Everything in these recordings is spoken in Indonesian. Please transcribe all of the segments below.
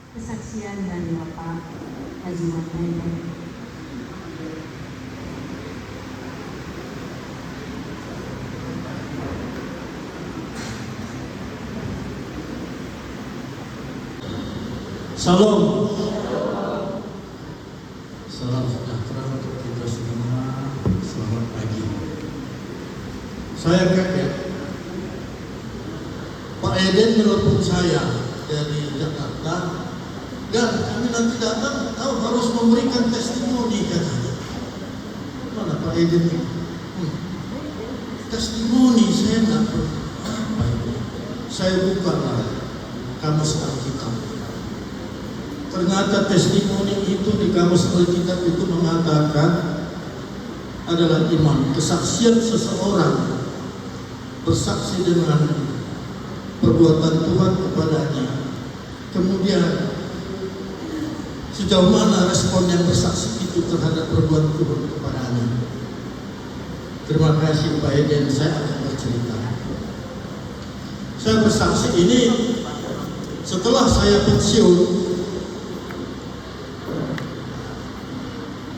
Kesaksian dari Bapak Haji Muhammad. Salam. Salam sejahtera untuk kita semua. Selamat pagi. Saya kaget. Pak Eden menelpon saya dari Jakarta, dan kami nanti datang tahu harus memberikan testimoni katanya. Mana Pak Eden? Testimoni saya nggak perlu. Apa itu? Saya bukalah kamus Alkitab. Ternyata testimoni itu di kamus Alkitab itu mengatakan adalah iman, kesaksian seseorang bersaksi dengan perbuatan Tuhan kepadanya. Kemudian sejauh mana respon yang bersaksi itu terhadap perbuatan Tuhan kepadanya. Terima kasih Pak Eden, saya akan bercerita. Saya bersaksi ini setelah saya pensiun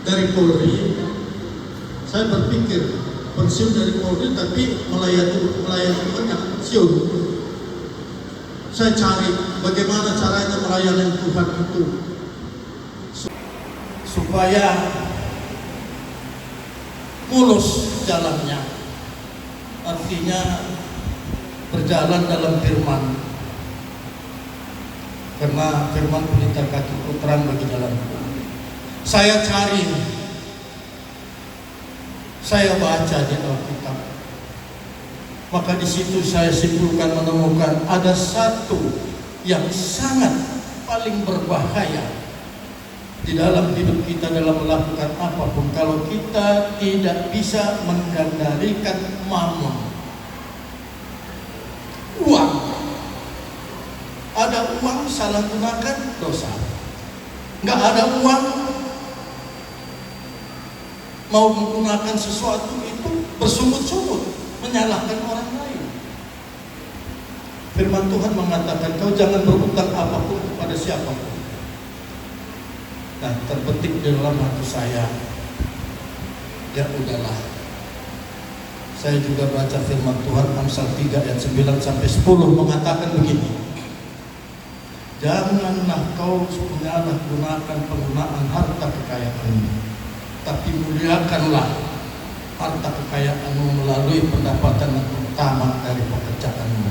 dari Polri. Saya berpikir pensiun dari Polri tapi melayani Tuhan yang pensiun. Saya cari bagaimana caranya melayani Tuhan itu supaya mulus jalannya, artinya berjalan dalam firman, karena firman pelita kaki terang bagi jalan. Saya cari, saya baca di Alkitab, maka di situ saya simpulkan menemukan ada satu yang sangat paling berbahaya di dalam hidup kita dalam melakukan apapun kalau kita tidak bisa mengendalikan mammon. Uang, ada uang salah gunakan dosa. Nggak ada uang mau menggunakan sesuatu itu bersungut-sungut menyalahkan orang lain. Firman Tuhan mengatakan kau jangan berutang apapun kepada siapapun. Nah, terbetik di dalam hati saya, ya udahlah. Saya juga baca firman Tuhan Amsal 3 ayat 9 sampai 10 mengatakan begini. Janganlah kau menyalahgunakan penggunaan harta kekayaanmu, tapi muliakanlah harta kekayaanmu melalui pendapatan yang utama dari pekerjaanmu.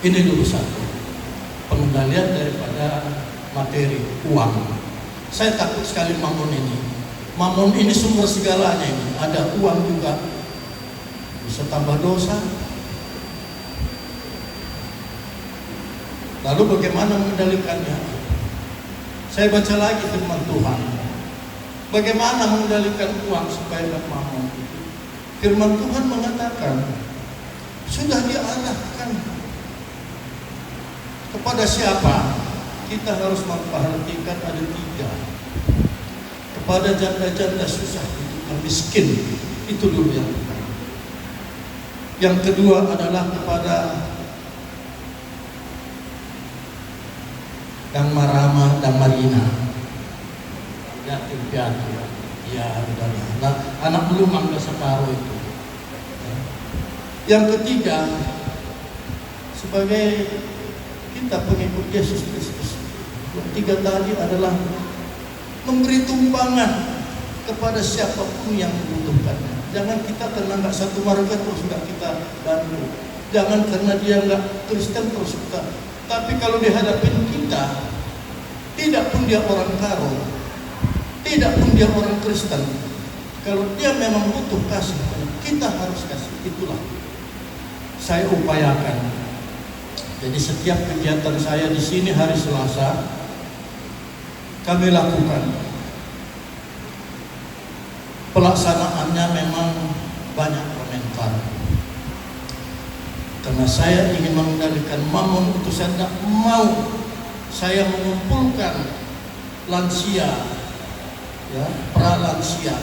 Ini dulu satu, pengendalian daripada materi, uang. Saya takut sekali mammon ini. Mammon ini sumber segalanya ini. Ada uang juga bisa tambah dosa. Lalu bagaimana mengendalikannya? Saya baca lagi firman Tuhan. Bagaimana mengendalikan uang supaya tidak mammon? Firman Tuhan mengatakan sudah diarahkan kepada siapa? Kita harus memperhatikan ada 3. Kepada janda-janda susah, yang miskin, itu dulu yang pertama. Yang kedua adalah kepada Dang Marama, Dang Marina, yatim piatu, ya udahlah. Nah, anak belum angga separuh itu. Yang ketiga, sebagai kita pengikut Yesus Kristus, yang 3 tadi adalah memberi tumpangan kepada siapapun yang membutuhkan. Jangan kita karena nggak satu marga terus nggak kita bantu. Jangan karena dia nggak Kristen terus kita. Tapi kalau dihadapin kita, tidak pun dia orang karo, tidak pun dia orang Kristen, kalau dia memang butuh kasih, kita harus kasih. Itulah saya upayakan. Jadi setiap kegiatan saya di sini hari Selasa kami lakukan. Pelaksanaannya memang banyak komentar. Karena saya ingin mengendalikan mammon itu, saya tidak mau saya mengumpulkan lansia, ya, pra-lansia.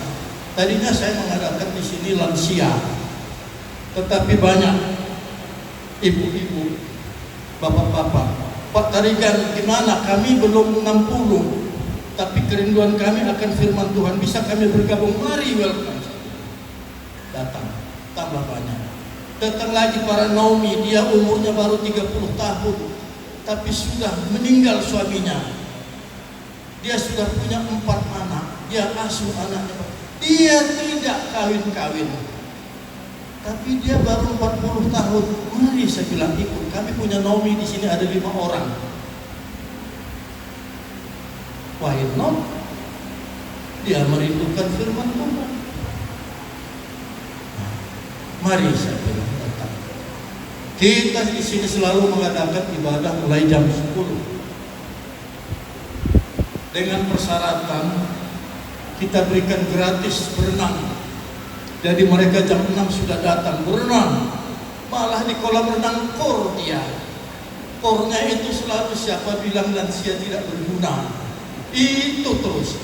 Tadinya saya mengadakan di sini lansia, tetapi banyak ibu-ibu, bapak-bapak, Pak Tarigan, gimana? Kami belum 60, tapi kerinduan kami akan firman Tuhan. Bisa kami bergabung? Mari, welcome. Datang, tambah banyak. Datang lagi para Naomi, dia umurnya baru 30 tahun, tapi sudah meninggal suaminya. Dia sudah punya 4 anak, dia asuh anaknya. Dia tidak kawin-kawin, tapi dia baru 40 tahun. Mari saya bilang ikut. Kami punya Naomi di sini ada 5 orang. Why not? Dia merindukan firman Tuhan. Mari saya bilang datang. Kita di sini selalu mengadakan ibadah mulai jam 10 dengan persyaratan kita berikan gratis berenang. Jadi mereka jam 6 sudah datang berenang. Malah di kolam renang kor dia. Kornya itu selalu siapa bilang lansia tidak berguna. Itu terus.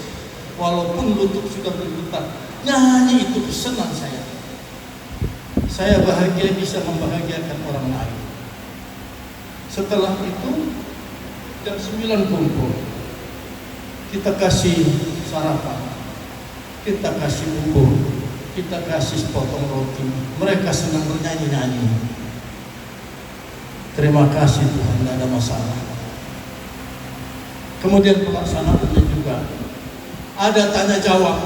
Walaupun lutut sudah bergetar, nyanyi itu senang saya. Saya bahagia bisa membahagiakan orang lain. Setelah itu jam 9 kumpul. Kita kasih sarapan, kita kasih bubur, kita kasih sepotong roti. Mereka senang bernyanyi-nyanyi. Terima kasih Tuhan, tidak ada masalah. Kemudian pelaksanaannya juga ada tanya jawab.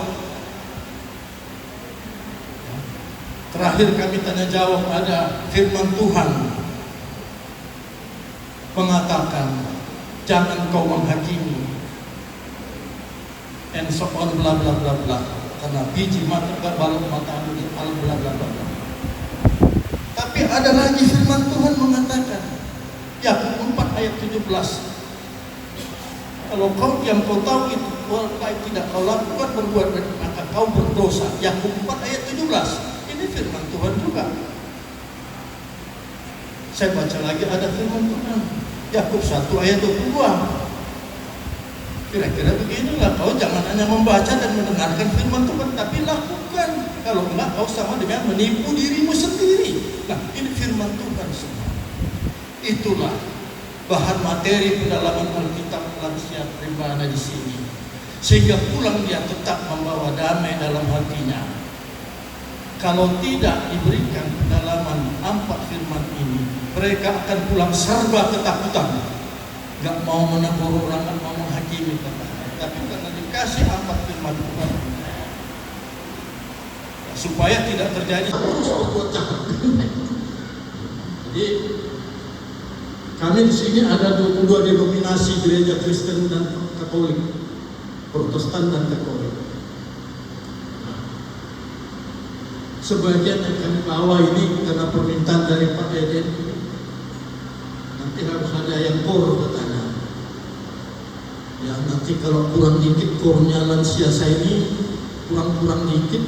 Terakhir kami tanya jawab, ada firman Tuhan mengatakan jangan kau menghakimi, and so on bla bla bla bla, karena biji mata balok mata al bla bla bla bla. Tapi ada lagi firman Tuhan mengatakan, Yakub 4 ayat 17, kalau kau yang kau tahu itu tidak kau lakukan berbuat maka kau berdosa. Yakub 4 ayat 17. Ini firman Tuhan juga. Saya baca lagi ada firman Tuhan. Yakub 1 ayat 22. Kira-kira beginilah, kau jangan hanya membaca dan mendengarkan firman Tuhan, tapi lakukan. Kalau enggak, kau sama dengan menipu dirimu sendiri. Nah, ini firman Tuhan semua. Itulah bahan materi pendalaman Alkitab lansia pribana di sini. Sehingga pulang dia tetap membawa damai dalam hatinya. Kalau tidak diberikan pendalaman 4 firman ini, mereka akan pulang serba ketakutan. Gak mau menegur orang, gak mau menghakimi. Tapi karena dikasih 4 firman Tuhan, supaya tidak terjadi jadi kami di sini ada 22 denominasi gereja Kristen dan Katolik, Protestan dan Katolik. Sebagian yang kami bawa ini karena permintaan dari Pak Eden, nanti harus ada yang kor katanya. Ya nanti kalau kurang dikit kornya lansia saya ini kurang dikit,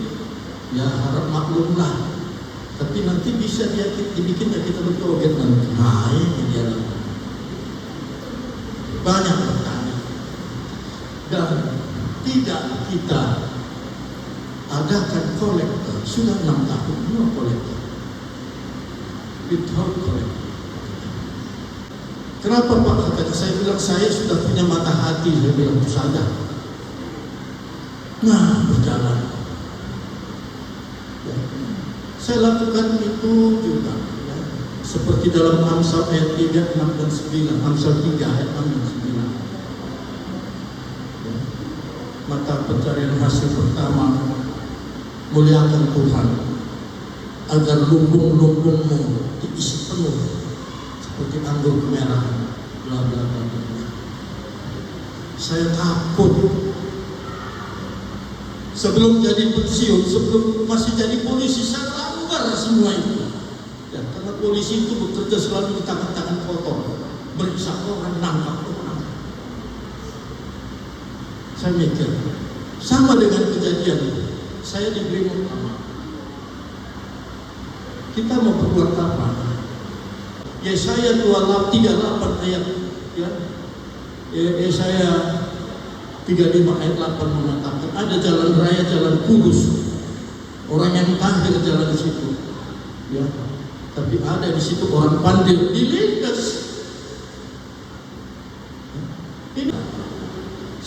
ya harap maklum lah. Tapi nanti bisa dia dibikin ya kita berjoget nanti. Nah ini dia banyak bertanya dan tidak kita adakan kolektor. Sudah 6 tahun no kolektor, without kolektor. Kenapa Pak katanya? Saya bilang saya sudah punya mata hati. Saya bilang itu saja. Nah berjalan ya. Saya lakukan itu juga ya. Seperti dalam Amsal ayat 3, 6 dan 9. Amsal 3 ayat 6 dan 9 ya. Maka pencarian hasil pertama, muliakan Tuhan agar lumbung-lumbungmu diisi penuh seperti anggur kemerahan. Bla bla bla bla. Saya takut sebelum jadi pensiun, sebelum masih jadi polisi, saya langgar semua itu. Ya, karena polisi itu bekerja selalu di tangan-tangan kotor, beriksa orang, nangkap orang. Saya mikir sama dengan kejadian itu. Saya diberi utama. Kita mau berbuat apa? Yesaya 38 ayat ya. Yesaya 35 ayat 8 mengatakan ada jalan raya, jalan kudus. Orang yang tahir jalan di situ. Ya. Tapi ada di situ orang pandai dilindas.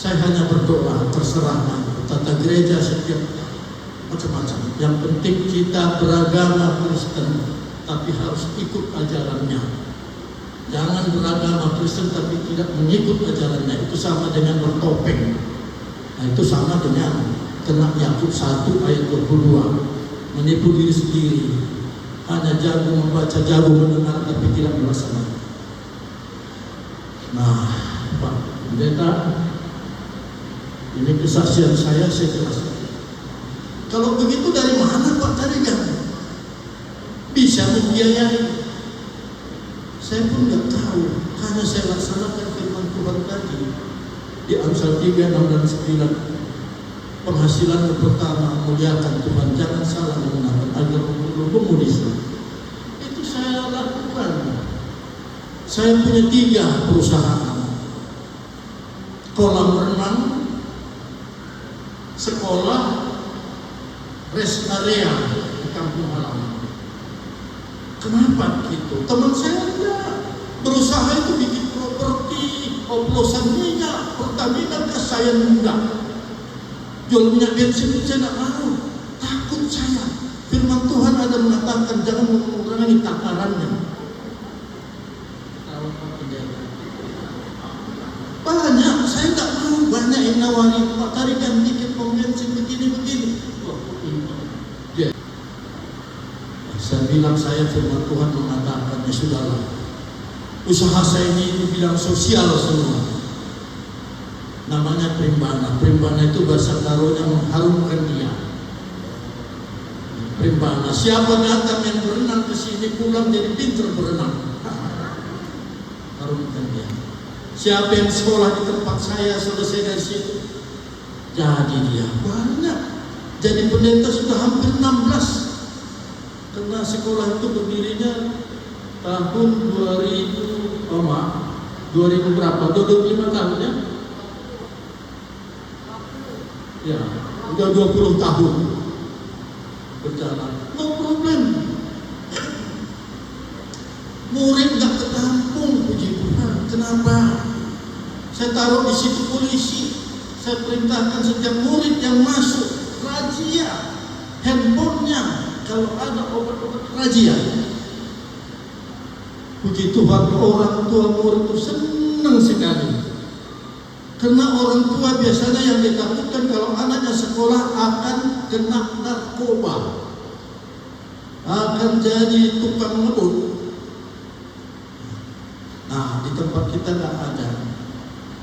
Saya hanya berdoa, terserah tata gereja setiap macam-macam. Yang penting kita beragama Kristen, tapi harus ikut ajarannya. Jangan beragama Kristen tapi tidak mengikut ajarannya. Itu sama dengan bertopeng. Nah, itu sama dengan kena Yakub 1 ayat 22. Menipu diri sendiri. Hanya jago membaca, jago mendengar, tapi tidak melaksanakan. Nah, Pak Pendeta, ini kesaksian saya jelaskan. Kalau begitu dari mana Pak tarikan bisa membiayai? Saya pun nggak tahu. Hanya saya laksanakan firman Tuhan tadi di Amsal 3, 6 dan 9. Penghasilan pertama, muliakan Tuhan, jangan salah menggunakan agar mengulis. Itu saya lakukan. Saya punya 3 perusahaan, kolam renang, sekolah, rest area di kampung halaman. Kenapa gitu? Teman saya enggak berusaha itu bikin properti, oplosan minyak, Pertamina gas, saya enggak. Jual minyak bensin itu saya enggak mau. Takut saya. Firman Tuhan ada mengatakan jangan mengurangi takarannya. Banyak, saya enggak mau. Banyak yang nawari, Pak tarikan tiket pom bensin begini-begini. Saya bilang saya firman Tuhan mengatakan, ya sudahlah, usaha saya ini bidang sosial semua. Namanya Primbana. Primbana itu bahasa Taronya mengharumkan dia. Primbana. Siapa datang yang berenang ke sini pulang jadi pintar berenang. Harumkan dia. Siapa yang sekolah di tempat saya selesai dari situ, jadi dia banyak. Jadi pendeta sudah hampir 16. Karena sekolah itu berdirinya tahun 2000 berapa? 25 tahun ya? Ya, udah 20 tahun berjalan. No problem. Murid gak ketampung, puji Tuhan. Kenapa? Saya taruh di situ polisi. Saya perintahkan setiap murid yang masuk razia handphonenya. Kalau ada obat-obat razia, puji Tuhan, orang tua murid itu senang sekali. Karena orang tua biasanya yang ditakutkan kalau anaknya sekolah akan kena narkoba, akan jadi tukang ngebut. Nah, di tempat kita nggak ada.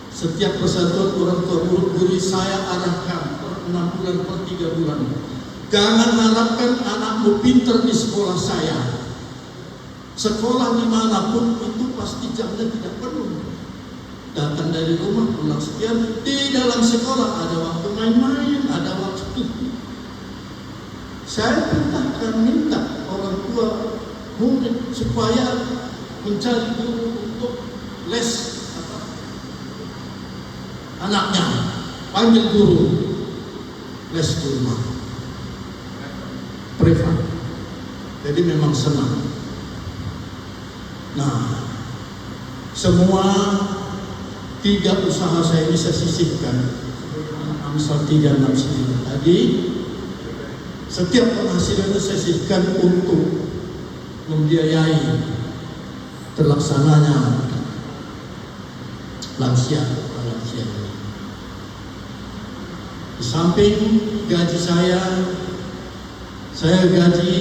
Setiap persatuan orang tua murid guru saya arahkan per 6 bulan, per 3 bulan. Jangan harapkan anakmu pintar di sekolah saya. Sekolah dimanapun itu pasti jamnya tidak penuh. Datang dari rumah pulang sekian. Di dalam sekolah ada waktu main-main, ada waktu. Saya perintahkan minta orang tua murid supaya mencari guru untuk les anaknya. Panggil guru les di rumah. Privat. Jadi memang senang. Nah, semua 3 usaha saya ini saya sisihkan. Amsal 3:6 tadi, setiap penghasilan itu saya sisihkan untuk membiayai terlaksananya lansia. Di samping gaji saya gaji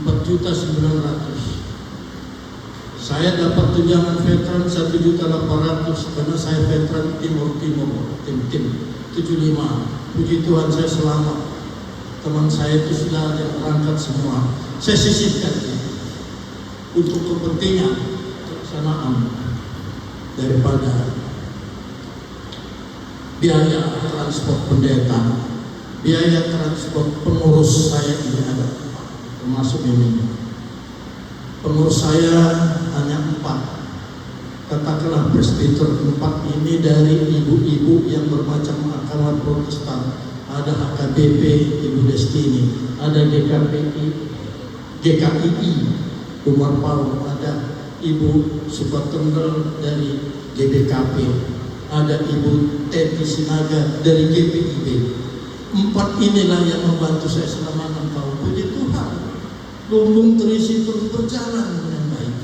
4.900.000. Saya dapat tunjangan veteran 1.800.000 karena saya veteran Timur tim 75. Puji Tuhan saya selamat. Teman saya itu sudah ada berangkat semua. Saya sisihkan untuk kepentingan pelaksanaan daripada biaya transport pendeta. Biaya transport pengurus saya ini ada, termasuk ini. Pengurus saya hanya 4. Katakanlah presbiter 4 ini dari ibu-ibu yang bermacam agama Protestan. Ada HKBP Ibu Destini, ada GKII Umar Paul, ada Ibu Subatengel dari GBKP, ada Ibu Teti Sinaga dari GPIB. 4 inilah yang membantu saya selama 6 tahun. Puji Tuhan, lumbung terisi terus berjalan dengan baik.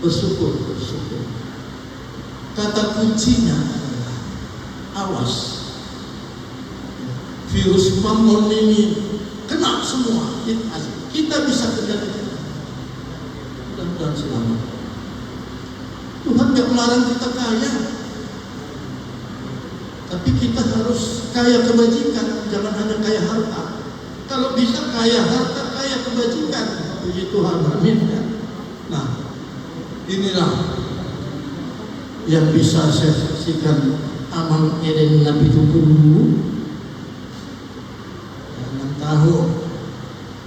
Bersyukur. Kata kuncinya adalah awas. Virus mamon ini kena semua. Kita bisa terjadi. Mudah-mudahan selamat. Tuhan gak melarang kita kaya, tapi kita harus kaya kebajikan, jangan hanya kaya harta. Kalau bisa kaya harta, kaya kebajikan. Puji Tuhan, amin. Nah, inilah yang bisa saya saksikan aman Eden Nabi Tubuh 6 tahun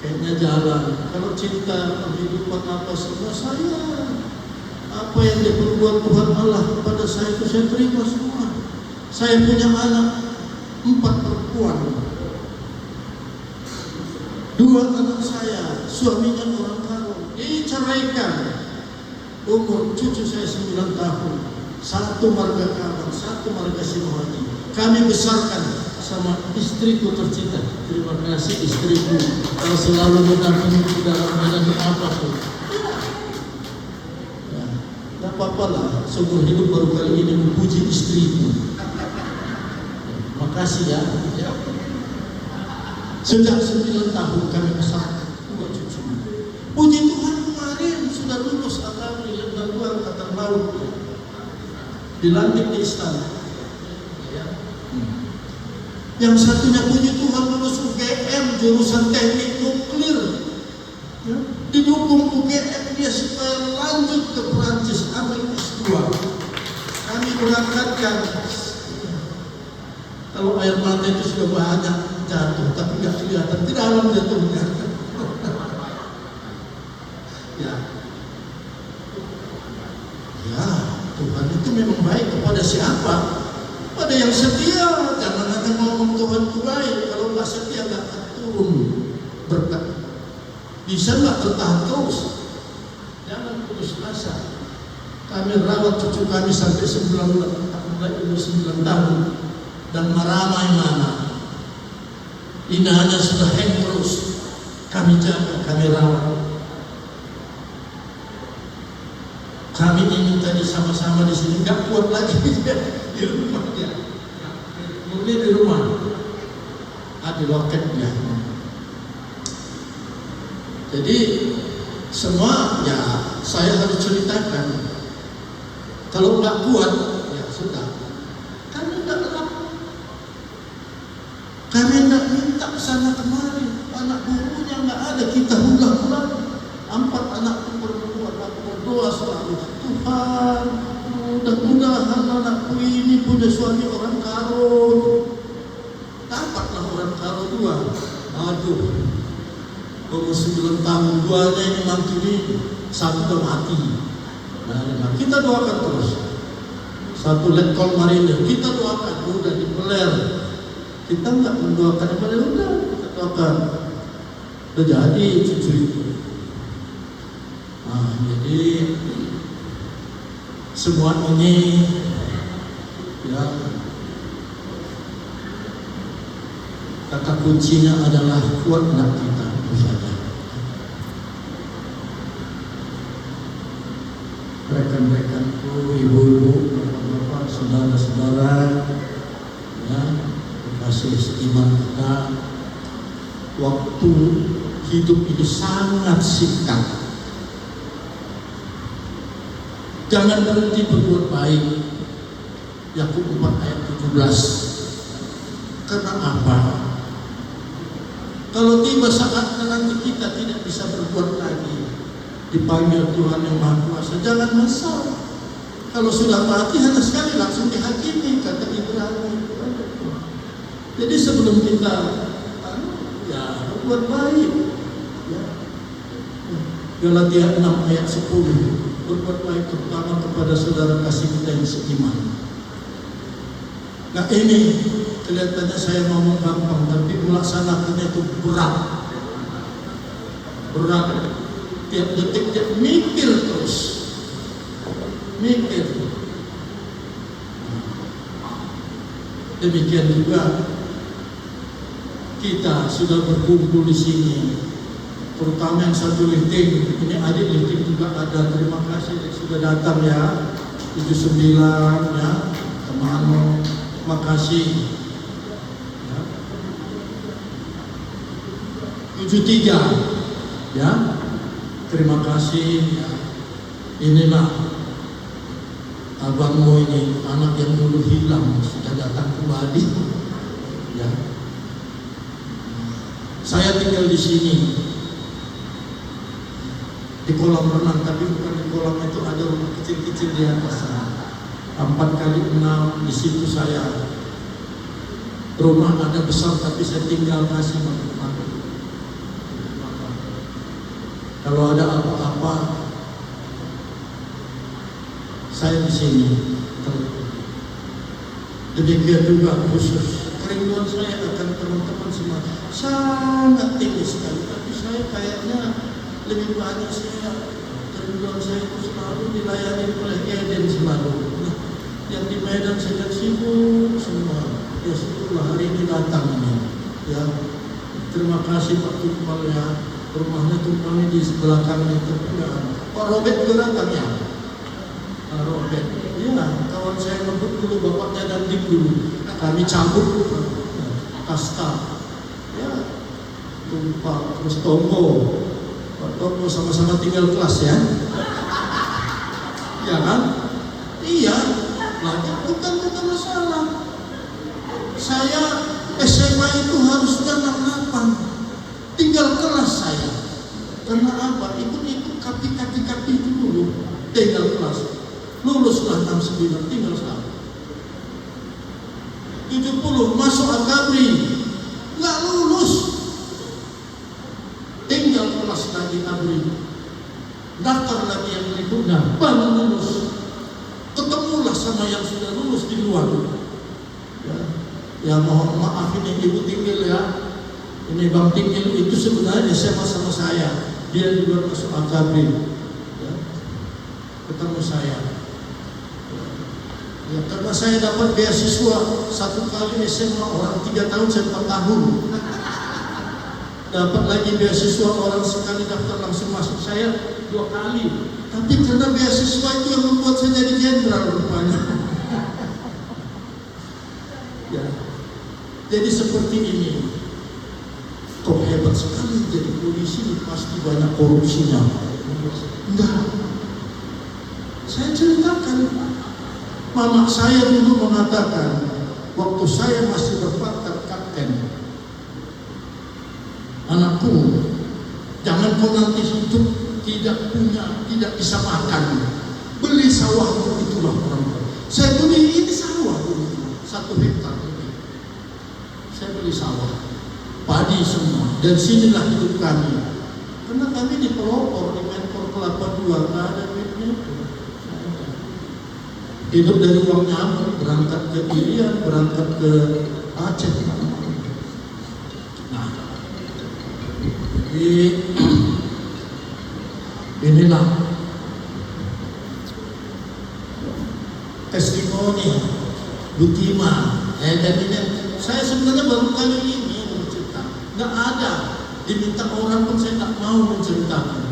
kayaknya jalan. Kalau cinta kehidupan apa semua saya, apa yang diperbuat Tuhan Allah kepada saya itu saya terima semua. Saya punya anak 4 perempuan, 2 anak saya suaminya orang karo, diceraikan. Umur cucu saya 9 tahun, 1 marga Kaban, 1 marga Sinohaji. Kami besarkan sama istriku tercinta. Terima kasih istriku, kalau selalu mendampingi dalam menjalani apapun. Ya, gak apa-apa lah, seumur hidup baru kali ini memuji istriku. Makasih ya. Sejak 9 tahun kami besarkan 2 cucu. Puji Tuhan, kemarin sudah lulus akademi dan 2 angkatan laut, dilantik di istana. Yang satunya puji Tuhan lulus UGM jurusan teknik nuklir, didukung UGM dia supaya lanjut ke Perancis ambil S2. Kami berangkatkan. Kalau air mata itu sudah banyak jatuh, tapi nggak kelihatan di dalam jatuhnya. Ya, Tuhan itu memang baik kepada siapa? Pada yang setia. Jangan hanya ngomong Tuhan itu baik, kalau nggak setia nggak akan turun berkat. Bisa nggak bertahan terus? Jangan putus asa. Kami rawat cucu kami sampai 9 tahun. Dan meramai-mana. Inahnya sudah hang terus. Kami jaga, kami rawat. Kami ingin tadi sama-sama di sini, nggak kuat lagi di rumah dia. Murni di rumah. Ada loketnya. Jadi semua ya saya harus ceritakan. Kalau nggak kuat, ya sudah. Kami tidak minta sana kemari, anak gurunya nggak ada, kita ulang-ulang. 4 anak perempuan, aku berdoa selalu, Tuhan, mudah-mudahan anakku ini punya suami orang karo. Dapatlah orang karo 2. Aduh, umur 9 tahun, 2-nya ini mantu ini, 1 mati. Nah, kita doakan terus. 1 letkol marinir, kita doakan, udah dipeler. Kita nggak mendoakan yang paling udah, kita doakan. Udah jadi cucu itu. Nah, jadi semua ini ya kata kuncinya adalah kuatlah kita saja. Rekan-rekanku, ibu-ibu, bapak-bapak, saudara-saudara, ya. Kasih seiman kita, waktu hidup ini sangat singkat. Jangan berhenti berbuat baik. Yakub 4 ayat 17. Karena apa? Kalau tiba saatnya nanti kita tidak bisa berbuat lagi, dipanggil Tuhan yang Maha Kuasa, jangan menyesal. Kalau sudah mati hanya sekali langsung dihakimi, kata Ibrahim. Jadi sebelum kita ya berbuat baik, ya. Galatia 6 ayat 10, berbuat baik terutama kepada saudara kasih kita yang seiman. Nah ini kelihatannya saya ngomong gampang, tapi melaksanakannya itu berat. Tiap detik dia mikir terus. mikir. Demikian juga kita sudah berkumpul di sini, terutama yang satu lifting. Ini adik lifting juga ada. Terima kasih yang sudah datang ya. 79 ya, teman. Terima kasih. Ya. 73 ya. Terima kasih ya. Inilah abangmu ini, anak yang dulu hilang sudah datang kembali. Ya. Saya tinggal di sini di kolam renang, tapi bukan di kolam itu, ada rumah kecil-kecil di atas. 4x6 di situ saya. Rumah ada besar, tapi saya tinggal kasih makan. Kalau ada apa-apa, saya di sini. Demikian juga khusus kerinduan saya akan teman-teman semua sangat tinggi sekali. Tapi saya kayaknya lebih banyak kerinduan saya itu selalu dilayani oleh Eden selalu. Nah, yang di Medan sedang sibuk semua. Ya syukurlah hari ini datang ini. Ya, terima kasih Pak Tumpal ya. Rumahnya Tumpal di belakangnya itu. Ya. Pak Robert juga datang ya. Pak Robert, iya, kawan saya ngebut dulu, bapaknya dandim dulu. Kami cabut kasta. Ya, Tumpal terus Tonggo. Pak Tonggo sama-sama tinggal kelas ya. Iya kan? Iya. Lagi bukan masalah. Saya SMA itu harusnya 68. Tinggal kelas saya. Karena apa? Ikut kapi itu dulu. Tinggal kelas. Luluslah 69, tinggal 1. 70 masuk akabri. Nggak lulus. Tinggal kelas lagi abri. Daftar lagi yang berikutnya, baru lulus. Ketemulah sama yang sudah lulus di luar. Ya mohon maaf ini Ibu Tinggil ya. Ini Bang Tinggil itu sebenarnya SMA sama saya. Dia juga masuk akabri. Ya. Ketemu saya. Ya, karena saya dapat beasiswa 1 kali SMA orang 3 tahun, saya 4 tahun. Dapat lagi beasiswa orang sekali daftar langsung masuk, saya 2 kali. Tapi karena beasiswa itu yang membuat saya jadi jenderal rupanya. Ya. Jadi seperti ini. Kok hebat sekali jadi polisi, pasti banyak korupsinya. Enggak. Saya ceritakan. Mama saya dulu mengatakan, waktu saya masih berpangkat kapten, anakku, jangan kau nanti hidup tidak bisa makan, beli sawah itulah orang. Saya beli ini sawah dulu, 1 hektar lebih. Saya beli sawah, padi semua, dan sinilah hidup kami. Karena kami di pelopor, di Mentor Kelapa II, nggak ada duitnya. Hidup dari uang nyamuk, berangkat ke Irian, berangkat ke Aceh. Nah, inilah testimoni Butima. Dan ini saya sebenarnya baru kali ini bercerita. Nggak ada, diminta orang pun saya tak mau menceritakan.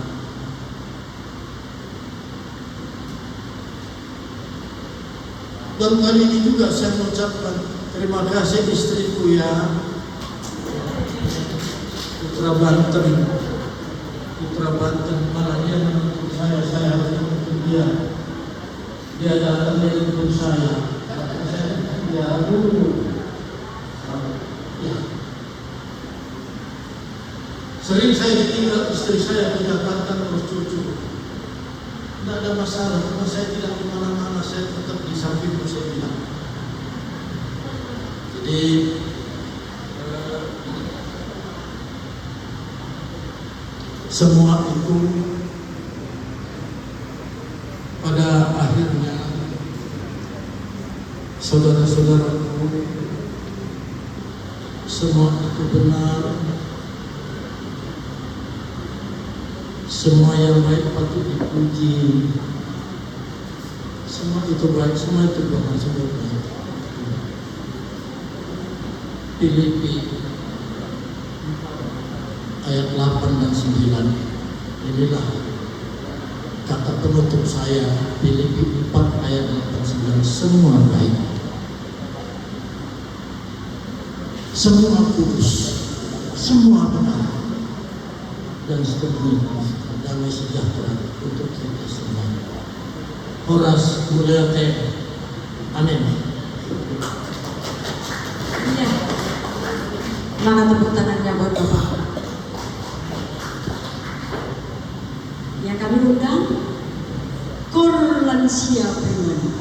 Baru kali ini juga saya mengucapkan terima kasih istriku ya, Putra Banten, malah dia menuntut saya harus menuntut dia. Dia datang dari menuntut saya. Ya dulu. Ya. Sering saya ditinggal istri saya ke Jakarta terus cucu. Tidak ada masalah, karena saya tidak di mana-mana, saya tetap di sampingku, saya bilang. Jadi semua itu pada akhirnya saudara-saudaraku, semua itu benar. Semua yang baik patut dipuji. Semua itu baik, semua itu benar, semua itu baik. Filipi ayat 8 dan 9. Inilah kata penutup saya. Filipi 4 ayat 8 9. Semua baik, semua kudus, semua benar, dan seterusnya damai sejahtera untuk kita semua. Horas mulia teh. Amin. Iya. Mana tepuk tangannya buat Bapak? Yang kami undang Korlansia Pribadi.